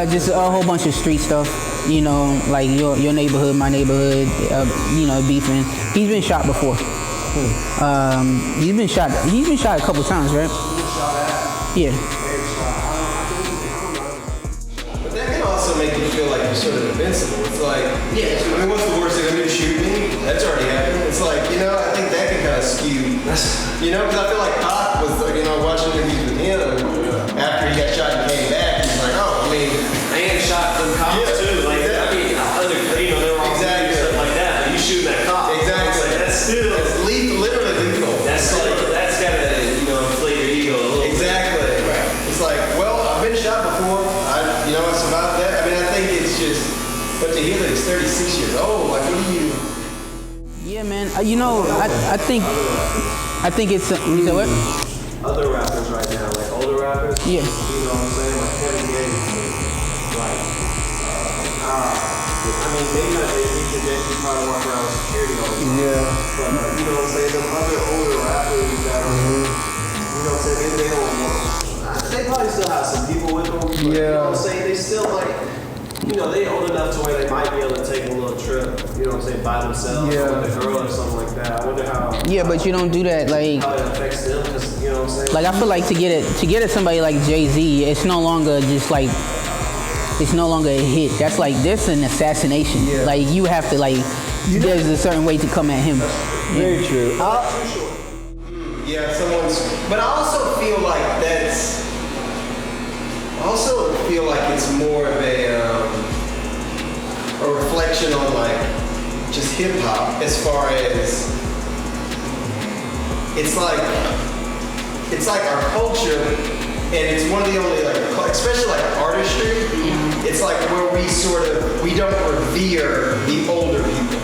Just a whole bunch of street stuff. You know, like your neighborhood, my neighborhood. You know, beefing. He's been shot before. He's been shot a couple times, right? Yeah. But that can also make you feel like you're sort of invincible. It's like, yeah. I mean, what's the worst they're gonna do? Shoot me? That's already happened. It's like, you know, I think that can kind of skew. You know, because I feel like Pac was, you know, watching interviews with him after he got shot and came back. He's like, oh, I mean, and shot them cops too. Like, exactly. I mean, you know, they're all exactly stuff like that. But you shooting that cop. Exactly. It's like, that's still. That's lethal, literally lethal. That's like, that's gotta, you know, inflate your ego a little. Exactly. Right. It's like, well, I've been shot before. I survived that. I mean, I think it's just, but to hear that he's 36 years old, like, what do you? Yeah, man. You know, I think it's you know what? Other rappers right now, like older rappers. Yeah. You know what I'm saying? Like Kevin Gates, like, I mean, maybe not Jay-Z, Jay-Z probably walk around with security on him. Yeah. But you know what I'm saying? Them other older rappers that are, you know what I'm saying? Maybe they don't want. They probably still have some people with them. But, you know what I'm saying? They still like. You know, they old enough to where they might be able to take a little trip, you know what I'm saying, by themselves or with a girl or something like that. I wonder how. Yeah, but you don't do that, like. How it affects them, just, you know what I'm saying? Like, I feel like to get at somebody like Jay-Z, it's no longer just like, it's no longer a hit. That's like, there's an assassination. Yeah. Like, you have to, like, there's a certain way to come at him. Very true. Yeah, but I also feel like that's. I also feel like it's more of a reflection on like just hip hop as far as it's like our culture, and it's one of the only like especially like artistry. It's like where we don't revere the older people.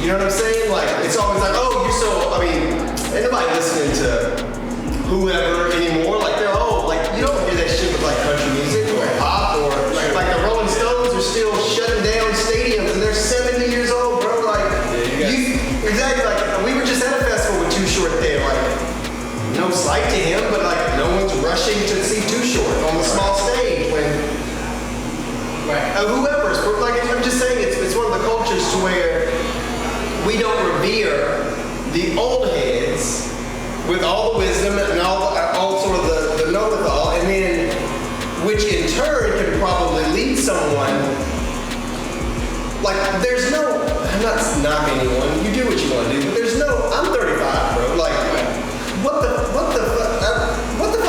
You know what I'm saying? Like it's always like, oh, you're so. I mean, ain't nobody listening to whoever anymore. Like they're old. Like you don't hear that shit with like country music or pop or like the Rolling Stones are still shutting down stadiums and they're 70 years old, bro. Like exactly. Like we were just at a festival with Too Short there. Like no slight to him, but like no one's rushing to see Too Short on the small stage when whoever's like. I'm just saying it's one of the cultures to where we don't revere the old heads with all the wisdom and all sort of the know-it-all, and then which in turn can probably lead someone. Like there's no, I'm not knocking anyone. You do what you want to do, but there's no. I'm 35, bro. Like what the fuck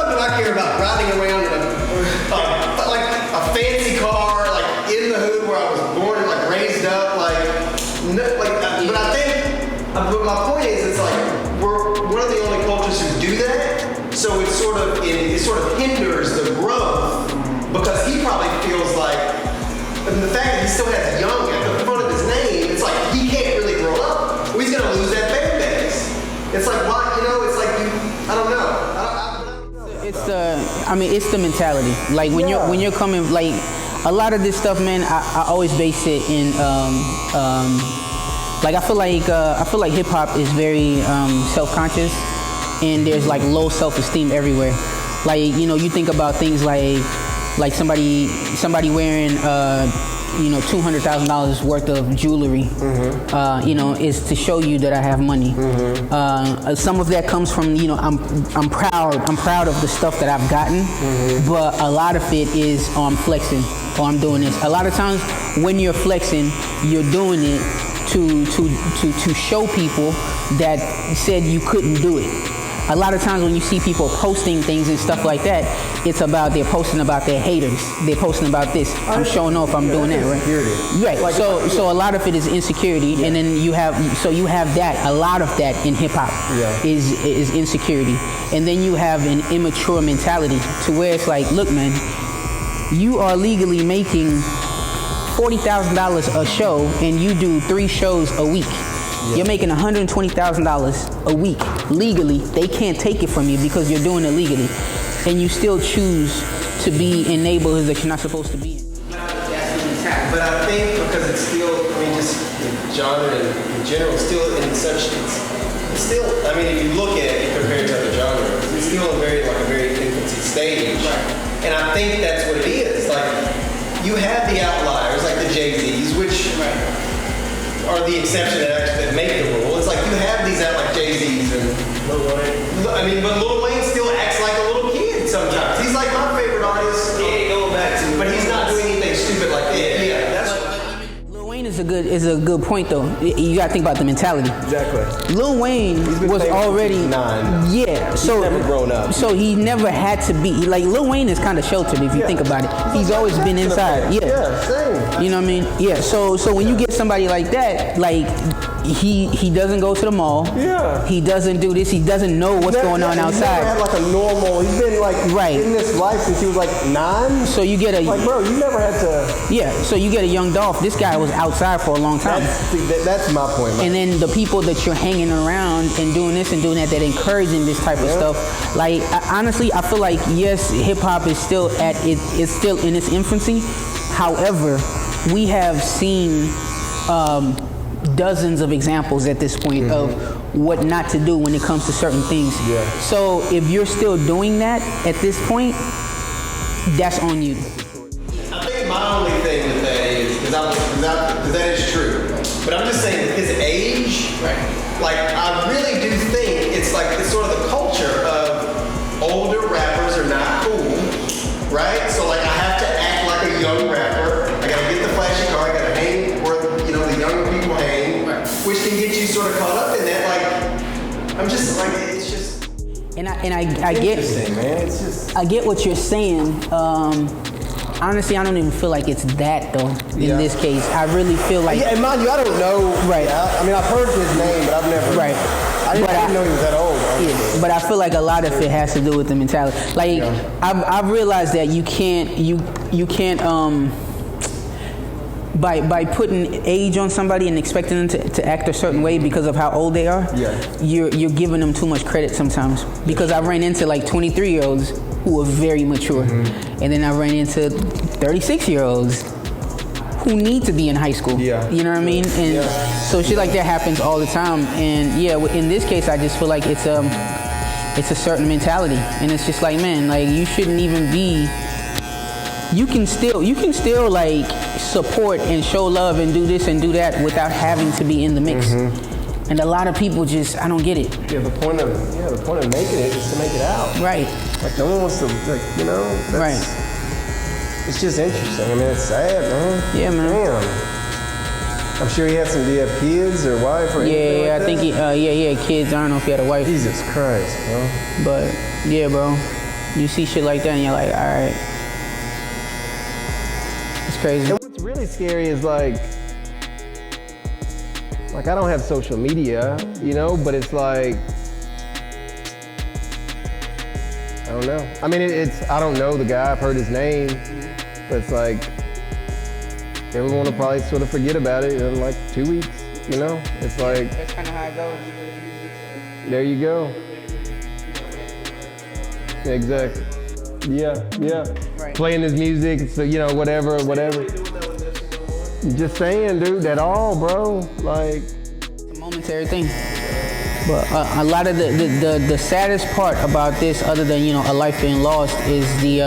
do I care about riding around in like a fancy car, like in the hood where I was born and like raised up, like no, like. But I think, but my point is, it's like we're one of the only cultures who do that. So it sort of hinders the growth because he probably feels like, and the fact that he still has young at the front of his name, it's like he can't really grow up. Or he's gonna lose that fan base. It's like why, you know? It's like I don't know. It's the mentality. Like when you're coming, like a lot of this stuff, man. I always base it in. Like I feel like hip hop is very self-conscious, and there's like low self-esteem everywhere. Like you know, you think about things like somebody wearing $200,000 worth of jewelry, you know, is to show you that I have money. Some of that comes from, you know, I'm proud of the stuff that I've gotten, but a lot of it is I'm flexing or I'm doing this. A lot of times when you're flexing, you're doing it to show people that said you couldn't do it. A lot of times when you see people posting things and stuff like that, they're posting about their haters. They're posting about this. I'm showing off. I'm doing that, right? Right. Like, so a lot of it is insecurity, and then you have that. A lot of that in hip hop is insecurity, and then you have an immature mentality to where it's like, look, man, you are legally making $40,000 a show, and you do 3 shows a week. You're making $120,000 a week legally. They can't take it from you because you're doing it legally, and you still choose to be in neighborhoods that you're not supposed to be in. But I think because it's still, I mean, just the genre in general, still in such, it's still, I mean, if you look at it compared to other genres, it's still a very infancy stage. Right. And I think that's what it is. Like, you have the outliers like the Jay-Z's, which are the exception that make the rule. It's like you have these out like Jay-Z's and Lil Wayne. I mean, but Lil Wayne still acts like a little kid sometimes. He's like my favorite artist. He ain't going back to, but he's not doing anything stupid like that. Yeah, that's Lil Wayne is a good point though. You gotta think about the mentality. exactly. Lil Wayne was already 9. Yeah, so never grown up. So he never had to be like Lil Wayne is kind of sheltered if you think about it. He's always been inside. Yeah, same. You know what I mean? Yeah. So when you get somebody like that, like he doesn't go to the mall. Yeah. He doesn't do this. He doesn't know what's going on He's never outside. had like a normal. He's been like in this life since he was like 9. So you get a Like, bro, you never had to. yeah. So you get a Young Dolph. This guy was outside for a long time. That's my point. And then the people that you're hanging around and doing this and doing that encouraging this type of stuff. Like honestly, I feel like yes, hip hop is still it's still in its infancy. However, we have seen dozens of examples at this point of what not to do when it comes to certain things. Yeah. So if you're still doing that at this point, that's on you. I think my only thing with that is because that is true. But I'm just saying with his age, like I really do think it's like it's sort of the culture of older rappers are not cool, right? So like I have to act like a young rapper. I gotta get the flashy car. I gotta hang where the younger people hang, which can get you sort of caught up in that. Like I'm just like it's just. And I get man. It's just. I get what you're saying. Honestly, I don't even feel like it's that though. In this case, I really feel like. Yeah, and mind you, I don't know. Right. I mean, I've heard his name, but I've never. Right. I didn't know he was that old. Yeah, but I feel like a lot of it has to do with the mentality. Like I've realized that you can't by putting age on somebody and expecting them to act a certain way because of how old they are. You're giving them too much credit sometimes. Because I ran into like 23-year-olds who are very mature, and then I ran into 36-year-olds who need to be in high school. Yeah. You know what I mean? And so shit like that happens all the time. And yeah, in this case, I just feel like it's a certain mentality, and it's just like, man, like you shouldn't even be. You can still like support and show love and do this and do that without having to be in the mix. And a lot of people just, I don't get it. Yeah, the point of making it is to make it out. Right. Like no one wants to, like, you know. Right. It's just interesting. I mean, it's sad, man. Yeah, man. Damn. I'm sure he had some. Do you have kids or wife or anything Yeah, like I think he had kids. I don't know if he had a wife. Jesus Christ, bro. But yeah, bro, you see shit like that and you're like, all right, it's crazy. And what's really scary is like I don't have social media, you know, but it's like, I don't know. I mean, I don't know the guy. I've heard his name, but it's like everyone will probably sort of forget about it in like 2 weeks, you know? It's like, That's kind of how it goes. there you go. Exactly. Yeah. Right. Playing his music, so you know, whatever. Just saying, dude, that all, bro. Like, It's a momentary thing. But a lot of the saddest part about this, other than a life being lost, is the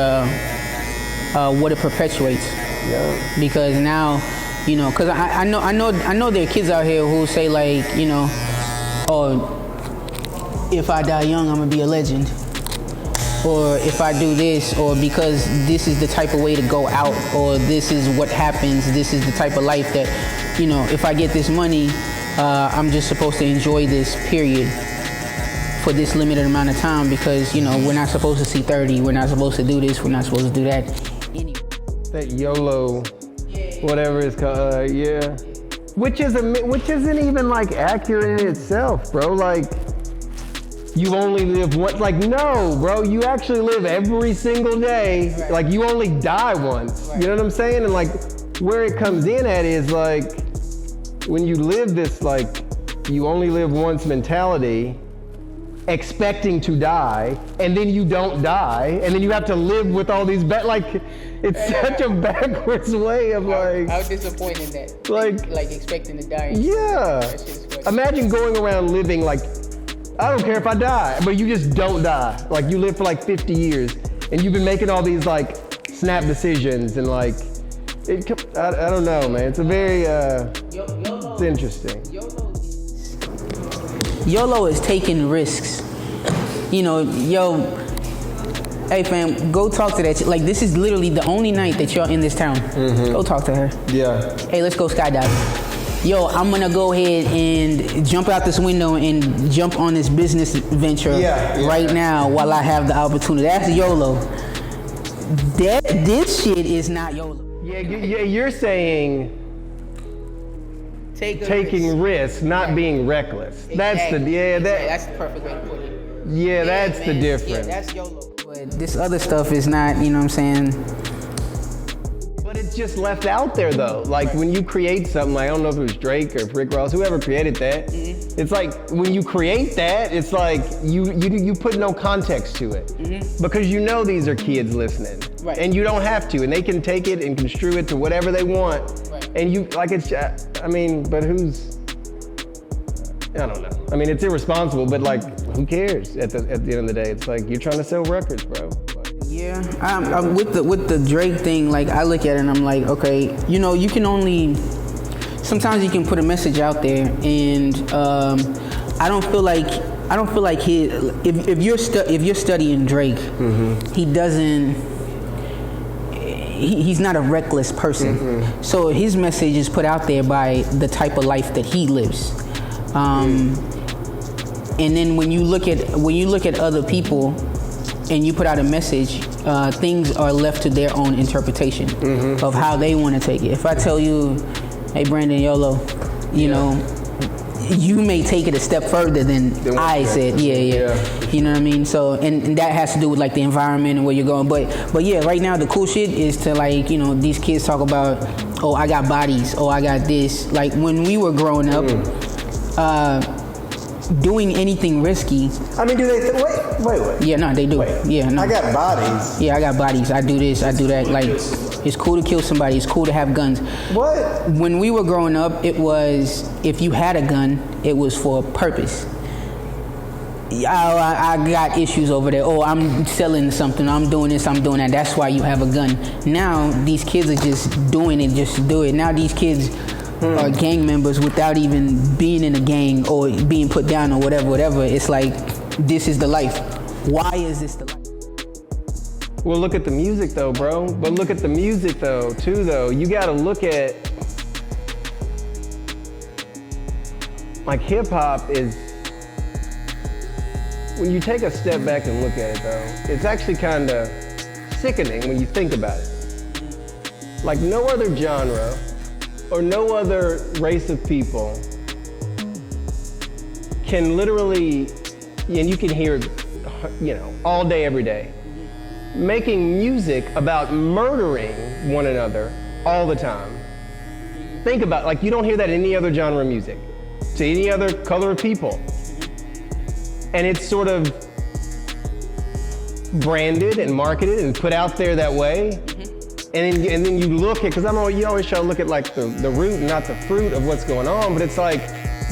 what it perpetuates. yeah. Because now, because I know there are kids out here who say like, oh, if I die young, I'm gonna be a legend. Or if I do this, or because this is the type of way to go out, or this is what happens, this is the type of life that, if I get this money, I'm just supposed to enjoy this period for this limited amount of time because, we're not supposed to see 30, we're not supposed to do this, we're not supposed to do that. Anyway. That YOLO, whatever it's called, yeah. Which isn't even like accurate in itself, bro. Like, you only live once. Like, no, bro, you actually live every single day. Right. Like, you only die once. Right. You know what I'm saying? And like, where it comes in at is like, when you live this, like, you only live once mentality, expecting to die, and then you don't die, and then you have to live with all these it's such a backwards way of like. How disappointing that. Like expecting to die. Yeah. Imagine going around living like, I don't care if I die, but you just don't die. Like, you live for like 50 years, and you've been making all these like snap decisions and like, I don't know, man. It's a very, it's interesting. YOLO is taking risks. You know, hey fam, go talk to that chick. Like, this is literally the only night that you're in this town. Go talk to her. Yeah. Hey, let's go skydiving. Yo, I'm gonna go ahead and jump out this window and jump on this business venture right now while I have the opportunity. That's YOLO. This shit is not YOLO. Yeah, you're saying taking risks, not being reckless. Exactly. That's the perfect way to put it. Yeah, that's the difference. Yeah, that's YOLO. But this other stuff is not, you know what I'm saying? But it's just left out there though. Like when you create something, like, I don't know if it was Drake or Rick Ross, whoever created that. It's like when you create that, it's like you put no context to it because you know these are kids listening, and you don't have to, and they can take it and construe it to whatever they want, and you like it's. I mean, but who's? I don't know. I mean, it's irresponsible, but like, who cares? At the end of the day, it's like you're trying to sell records, bro. Yeah, I'm with the Drake thing. Like, I look at it and I'm like, okay, you know, you can only. Sometimes you can put a message out there, and I don't feel like if you're studying Drake, he doesn't. He's not a reckless person. So his message is put out there by the type of life that he lives. And then when you look at other people and you put out a message, things are left to their own interpretation of how they want to take it. If I tell you, hey Brandon, YOLO, you know, you may take it a step further than I said. Yeah. You know what I mean? So, and that has to do with like the environment and where you're going. But yeah, right now the cool shit is to, like, you know, these kids talk about, oh, I got bodies, oh, I got this. Like when we were growing up, doing anything risky. I mean, do they? Wait. Yeah, no, they do. Wait. Yeah, no. I got bodies. Yeah, I got bodies. I do this, I do that. Like, it's cool to kill somebody. It's cool to have guns. What? When we were growing up, it was, if you had a gun, it was for a purpose. I got issues over there. Oh, I'm selling something. I'm doing this. I'm doing that. That's why you have a gun. Now these kids are just doing it just to do it. Now these kids are gang members without even being in a gang or being put down or whatever. It's like, this is the life. Why is this the life? Well, look at the music though, bro. But look at the music though, too though. You gotta look at, like, hip hop is, when you take a step back and look at it though, it's actually kind of sickening when you think about it. Like no other genre or no other race of people can literally, and you can hear it, you know, all day, every day, making music about murdering one another all the time. Think about it, like you don't hear that in any other genre of music, to any other color of people. And it's sort of branded and marketed and put out there that way. And then you look at, because you always try to look at like the root and not the fruit of what's going on, but it's like,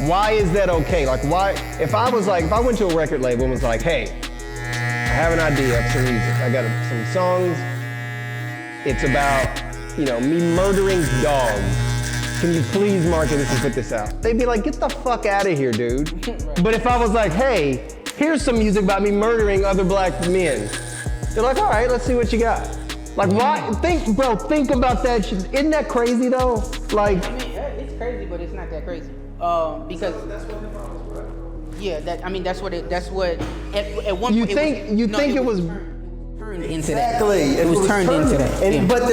why is that okay? Like why, if I went to a record label and was like, hey, I have an idea of some music. I got some songs. It's about, you know, me murdering dogs. Can you please market this and put this out? They'd be like, get the fuck out of here, dude. But if I was like, hey, here's some music about me murdering other black men, they're like, all right, let's see what you got. Like, why? Think about that shit. Isn't that crazy though? Like, I mean, it's crazy, but it's not that crazy. Because that's what hip hop is, bro. Yeah, that's what at one you point think it was turned into exactly. that. It was turned into that. And, yeah. But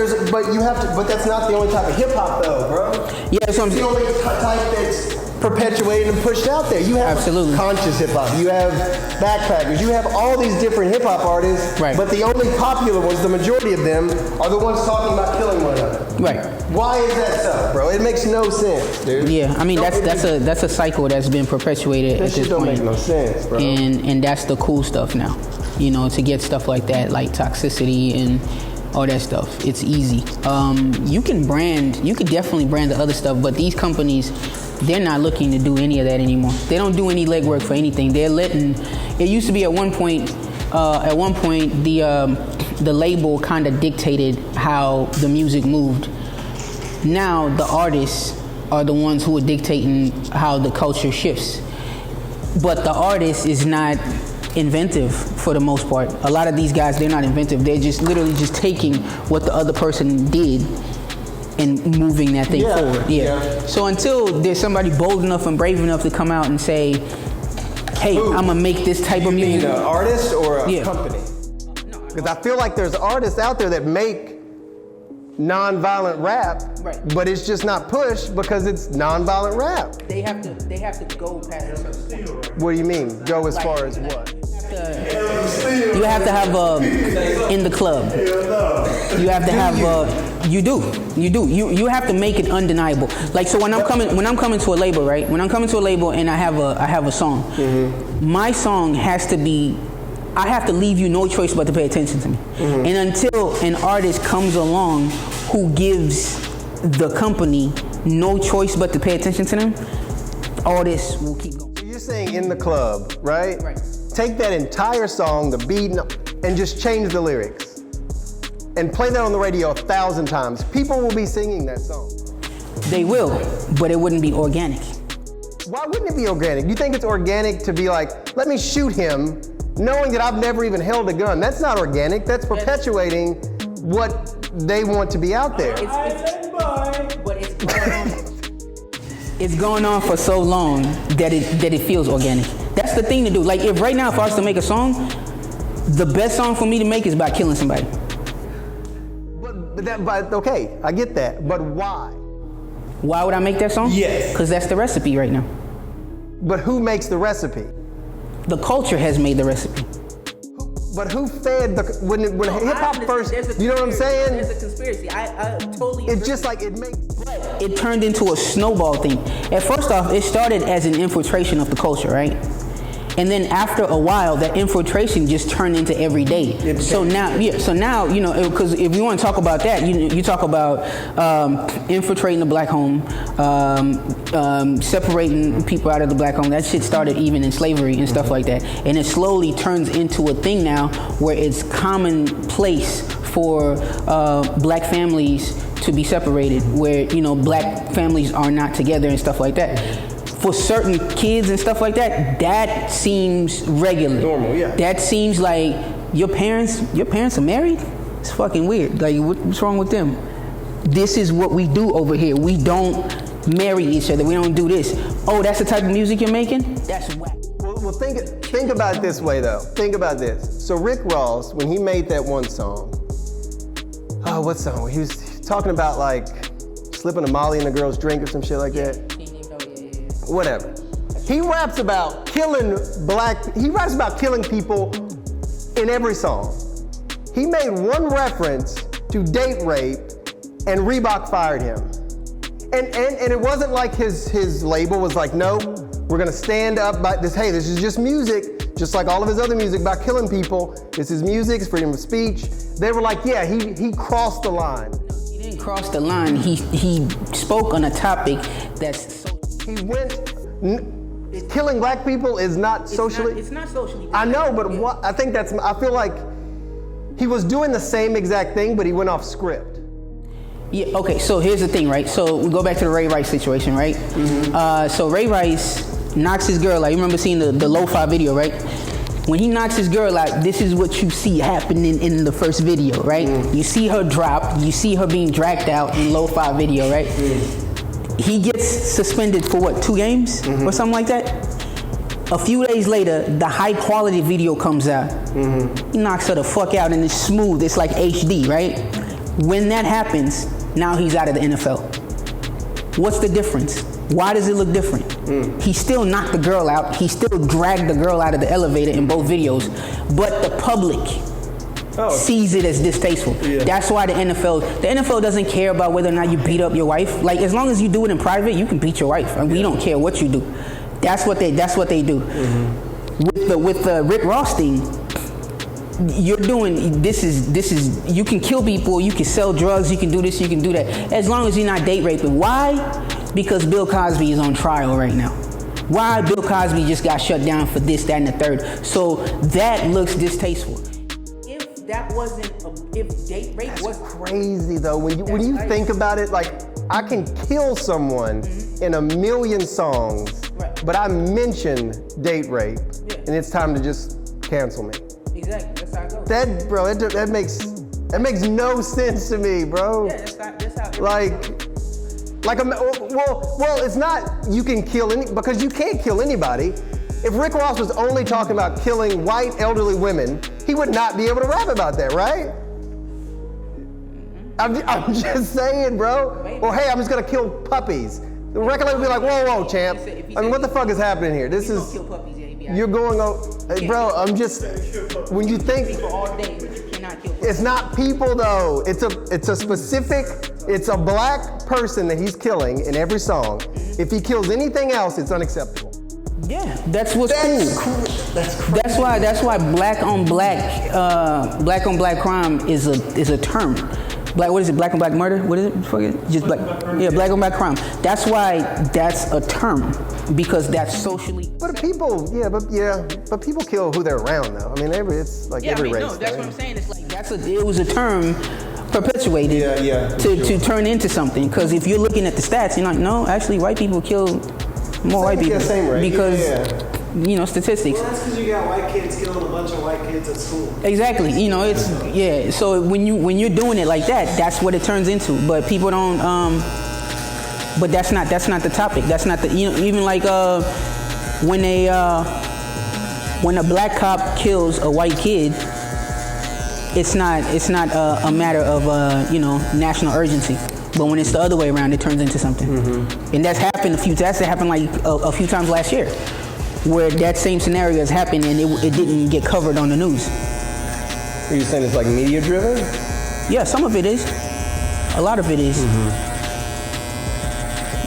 that's not the only type of hip hop though, bro. Yeah, that's what I'm saying. It's the only type that's perpetuated and pushed out there. You have Absolutely. conscious hip hop. You have backpackers. You have all these different hip hop artists. Right. But the only popular ones, the majority of them, are the ones talking about killing one another. Right. Why is that so, bro? It makes no sense, dude. Yeah, I mean that's a cycle that's been perpetuated at this don't point. make no sense, bro. And that's the cool stuff now. You know, to get stuff like that, like toxicity and all that stuff. It's easy. You could definitely brand the other stuff, but these companies, they're not looking to do any of that anymore. They don't do any legwork for anything. They're letting. It used to be at one point the label kind of dictated how the music moved. now the artists are the ones who are dictating how the culture shifts. But the artist is not inventive for the most part. A lot of these guys, they're not inventive. They're just literally just taking what the other person did and moving that thing forward. Yeah. So until there's somebody bold enough and brave enough to come out and say, hey, I'm gonna make this type of music. You mean an artist or a company? Because I feel like there's artists out there that make non-violent rap, but it's just not pushed because it's non-violent rap. They have to go past it. What do you mean? Go as far as what? You have to have in the club. You have to have you have to make it undeniable. Like, so when I'm coming to a label, right? When I'm coming to a label and I have a song, my song has to be, I have to leave you no choice but to pay attention to me. And until an artist comes along who gives the company no choice but to pay attention to them, all this will keep going. So you're saying in the club, right? Right. Take that entire song, the beat, and just change the lyrics. And play that on the radio 1,000 times. People will be singing that song. They will, but it wouldn't be organic. Why wouldn't it be organic? You think it's organic to be like, let me shoot him, knowing that I've never even held a gun? That's not organic. That's perpetuating what they want to be out there. It's going on for so long that it feels organic. That's the thing to do. Like, if I was to make a song, the best song for me to make is by killing somebody. But okay, I get that. But why? Why would I make that song? Yes. Because that's the recipe right now. But who makes the recipe? The culture has made the recipe. But who fed when hip hop first? You know what I'm saying? There's a conspiracy. I totally agree. It's just like it makes. It turned into a snowball thing. At first off, it started as an infiltration of the culture, right? And then after a while, that infiltration just turned into everyday. So now, you know, because if you want to talk about that, you talk about infiltrating the black home, separating people out of the black home. That shit started even in slavery and stuff like that. And it slowly turns into a thing now where it's commonplace for black families to be separated, where, you know, black families are not together and stuff like that. For certain kids and stuff like that, that seems regular. Normal, yeah. That seems like your parents are married? It's fucking weird. Like, what's wrong with them? This is what we do over here. We don't marry each other. We don't do this. Oh, that's the type of music you're making? That's whack. Well, think about it this way, though. Think about this. So Rick Ross, when he made that one song, what song? He was talking about, like, slipping a Molly in a girl's drink or some shit like that. Whatever. He raps about killing people in every song. He made one reference to date rape and Reebok fired him. And it wasn't like his label was like, no, we're gonna stand up by this, hey, this is just music, just like all of his other music about killing people. This is music, it's freedom of speech. They were like, yeah, he crossed the line. He didn't cross the line. He spoke on a topic that's so. He went, killing black people is not socially. It's not socially. I know, but what I feel like he was doing the same exact thing, but he went off script. Yeah. Okay. So here's the thing, right? So we go back to the Ray Rice situation, right? So Ray Rice knocks his girl out. You remember seeing the lo-fi video, right? When he knocks his girl out, this is what you see happening in the first video, right? You see her drop. You see her being dragged out in lo-fi video, right? He gets suspended for what, 2 games or something like that? A few days later, the high quality video comes out. He knocks her the fuck out and it's smooth, it's like HD, right? When that happens, now he's out of the NFL. What's the difference? Why does it look different? He still knocked the girl out, he still dragged the girl out of the elevator in both videos, but the public sees it as distasteful. Yeah. That's why the NFL doesn't care about whether or not you beat up your wife. Like, as long as you do it in private, you can beat your wife. We don't care what you do. That's what they do. With the Rick Ross thing, you're doing this is you can kill people, you can sell drugs, you can do this, you can do that, as long as you're not date raping. Why? Because Bill Cosby is on trial right now. Why? Bill Cosby just got shut down for this, that, and the third. So that looks distasteful. If date rape was crazy though, when you think about it, like I can kill someone in a million songs, but I mention date rape, and it's time to just cancel me. Exactly, that's how it goes. That makes no sense to me, bro. Yeah, that's how it well, it's not you can kill because you can't kill anybody. If Rick Ross was only talking about killing white elderly women, he would not be able to rap about that, right? I'm just saying, bro. Or hey, I'm just gonna kill puppies. The record label would be like, whoa, champ. I mean, what the fuck is happening here? This is, you're going on, hey, bro, I'm just, when you think, it's not people though. It's a specific, it's a black person that he's killing in every song. If he kills anything else, it's unacceptable. Yeah, that's what's cool. That's why black on black crime is a term. Black, what is it? Black on black murder? What is it? Just black. Yeah, black on black crime. That's why that's a term, because that's socially. But people kill who they're around though. I mean, it's like every race. No, that's what I'm saying. It's like it was a term perpetuated to turn into something. Because if you're looking at the stats, you're like, no, actually, white people kill more white people because statistics. Well, that's because you got white kids killing a bunch of white kids at school. Exactly. So when you're doing it like that, that's what it turns into. But people don't. But that's not the topic. That's not the even like when a black cop kills a white kid, it's not a matter of national urgency. But when it's the other way around, it turns into something. Mm-hmm. And that's happened a few times last year, where that same scenario has happened and it didn't get covered on the news. Are you saying it's like media driven? Yeah, some of it is. A lot of it is. Mm-hmm.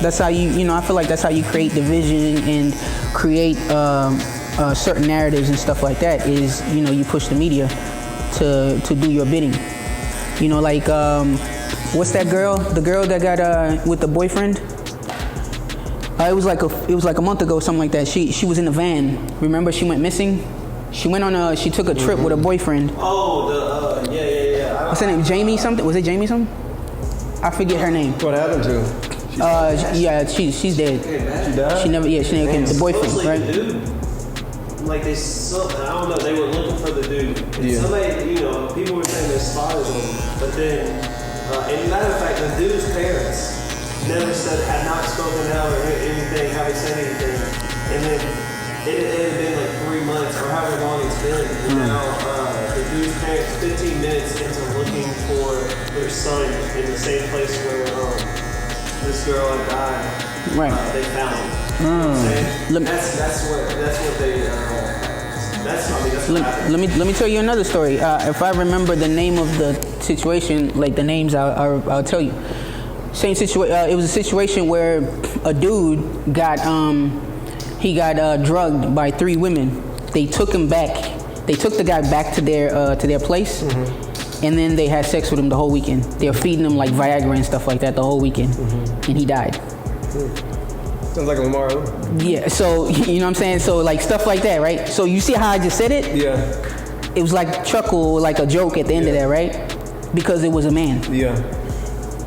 That's how I feel like that's how you create division and create certain narratives and stuff like that is, you push the media to do your bidding. What's that girl? The girl that got with the boyfriend? It was like a month ago, something like that. She was in a van. Remember, she went missing. She took a trip with her boyfriend. Oh, yeah. What's her name? Jamie something? Was it Jamie something? I forget her name. What happened to her? She's dead. She died? She never came. The boyfriend, right? The dude, I don't know. They were looking for the dude. And somebody, people were saying they spotted him, but then. And matter of fact, the dude's parents never had not spoken out or anything, haven't said anything. And then it had been like 3 months or however long it's been. And now the dude's parents, 15 minutes into looking for their son in the same place where this girl had died, they found him. You know what I'm saying? That's what they. Let me tell you another story. If I remember the name of the situation, like the names, I'll tell you. Same situation. It was a situation where a dude got drugged by 3 women. They took him back. They took the guy back to their place, and then they had sex with him the whole weekend. They were feeding him like Viagra and stuff like that the whole weekend, and he died. Sounds like Lamar. Yeah, so, you know what I'm saying? So, like, stuff like that, right? So, you see how I just said it? Yeah. It was like chuckle, like a joke at the end of that, right? Because it was a man. Yeah.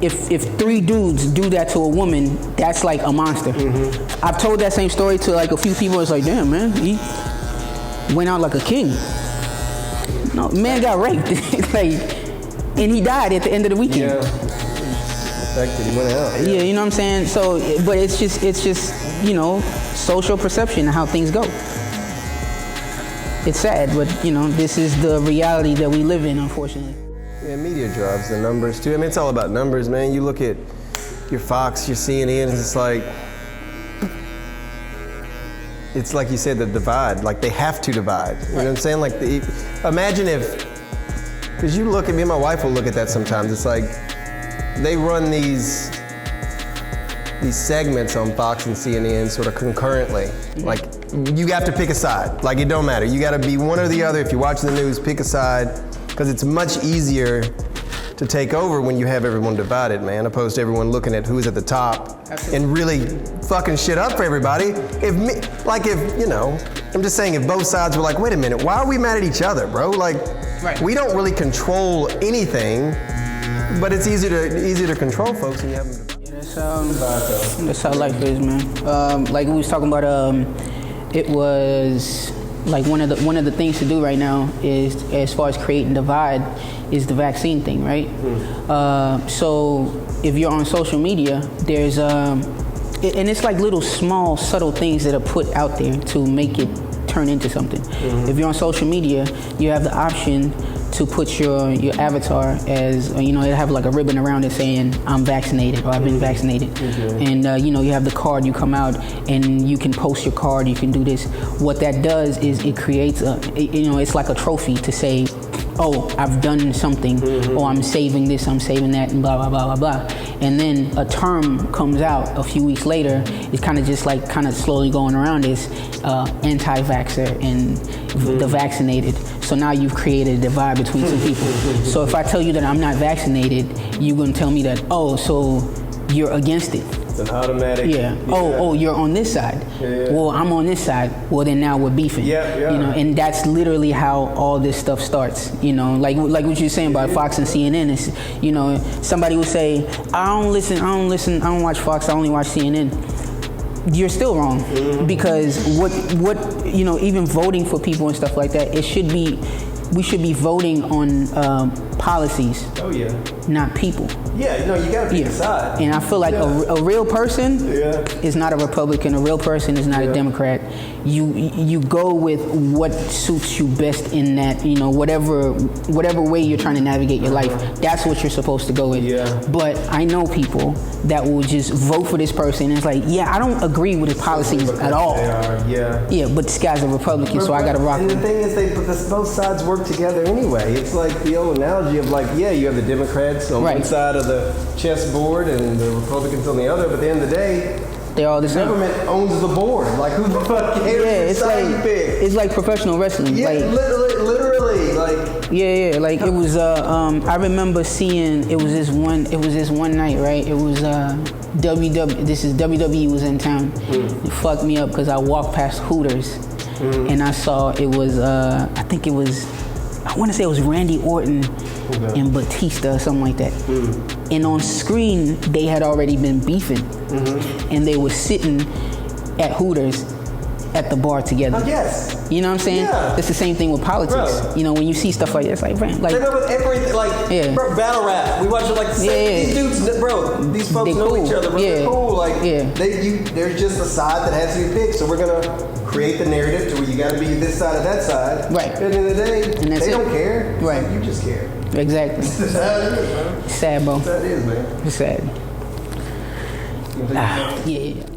If 3 dudes do that to a woman, that's like a monster. Mm-hmm. I've told that same story to, like, a few people. It's like, damn, man, he went out like a king. No, man got raped. And he died at the end of the weekend. Yeah. He went out. Yeah, you know what I'm saying? So, but it's just, social perception and how things go. It's sad, but, this is the reality that we live in, unfortunately. Yeah, media drives the numbers, too. I mean, it's all about numbers, man. You look at your Fox, your CNN, and it's like you said, the divide. Like, they have to divide. You know what I'm saying? Like, imagine because you look at me and my wife will look at that sometimes. It's like, they run these segments on Fox and CNN sort of concurrently. Like, you have to pick a side. Like, it don't matter. You got to be one or the other. If you're watching the news, pick a side, because it's much easier to take over when you have everyone divided, man, opposed to everyone looking at who's at the top. Absolutely. And really fucking shit up for everybody. I'm just saying, if both sides were like, wait a minute, why are we mad at each other, bro? Like, we don't really control anything. But it's easier to control folks when you have them. Yeah, That's how life is, man. Like we was talking about, it was like one of the things to do right now is, as far as creating divide, is the vaccine thing, right? So if you're on social media, there's and it's like little small subtle things that are put out there to make it turn into something. If you're on social media, you have the option to put your avatar as, you know, it have like a ribbon around it saying I'm vaccinated or I've been vaccinated. And you know, you have the card, you come out and you can post your card, you can do this. What that does is it creates you know, it's like a trophy to say, oh, I've done something, or I'm saving this, I'm saving that, and blah, blah, blah, blah, blah. And then a term comes out a few weeks later. It's kind of just like slowly going around is anti-vaxxer and the vaccinated. So now you've created a divide between two people. So if I tell you that I'm not vaccinated, you're going to tell me that, oh, so you're against it. It's an automatic. Yeah. Oh, you're on this side. Yeah. Well, I'm on this side. Well, then now we're beefing. Yeah. You know, and that's literally how all this stuff starts. You know, like what you're saying about Fox and CNN. Is, you know, somebody will say, I don't watch Fox. I only watch CNN. You're still wrong, because what you know, even voting for people and stuff like that, we should be voting on policies. Oh yeah. Not people. Yeah, no, you gotta pick a side. And I feel like a real person is not a Republican. A real person is not a Democrat. You go with what suits you best in that, you know, whatever way you're trying to navigate your life. That's what you're supposed to go with. Yeah. But I know people that will just vote for this person and it's like, yeah, I don't agree with his policies at all. They are, yeah, but this guy's a Republican, so I gotta rock with him. And the thing is, both sides work together anyway. It's like the old analogy of like, yeah, you have the Democrats on one side of the chessboard and the Republicans on the other, but at the end of the day, they're all the same. Government owns the board. Like, who the fuck cares? It's like professional wrestling. Yeah, like, literally, like. Yeah. Like it was. I remember seeing. It was this one night, right? It was WWE was in town. It fucked me up because I walked past Hooters, and I saw it was. I think it was. I want to say it was Randy Orton and Batista or something like that. And on screen, they had already been beefing. And they were sitting at Hooters at the bar together. Yes. You know what I'm saying? Yeah. It's the same thing with politics. Bro. You know, when you see stuff like that, it's like, man, like. They know with everything, like, bro, battle rap. We watch it like the same. These dudes, bro, these folks know each other, bro. They're cool. Like, there's just a side that has to be picked, so we're going to create the narrative to where you got to be this side or that side. Right. At the end of the day, they don't care. Right. Like, you just care. Exactly. That's how it is, man. It's sad, bro. That's how it is, man. It's sad. Yeah.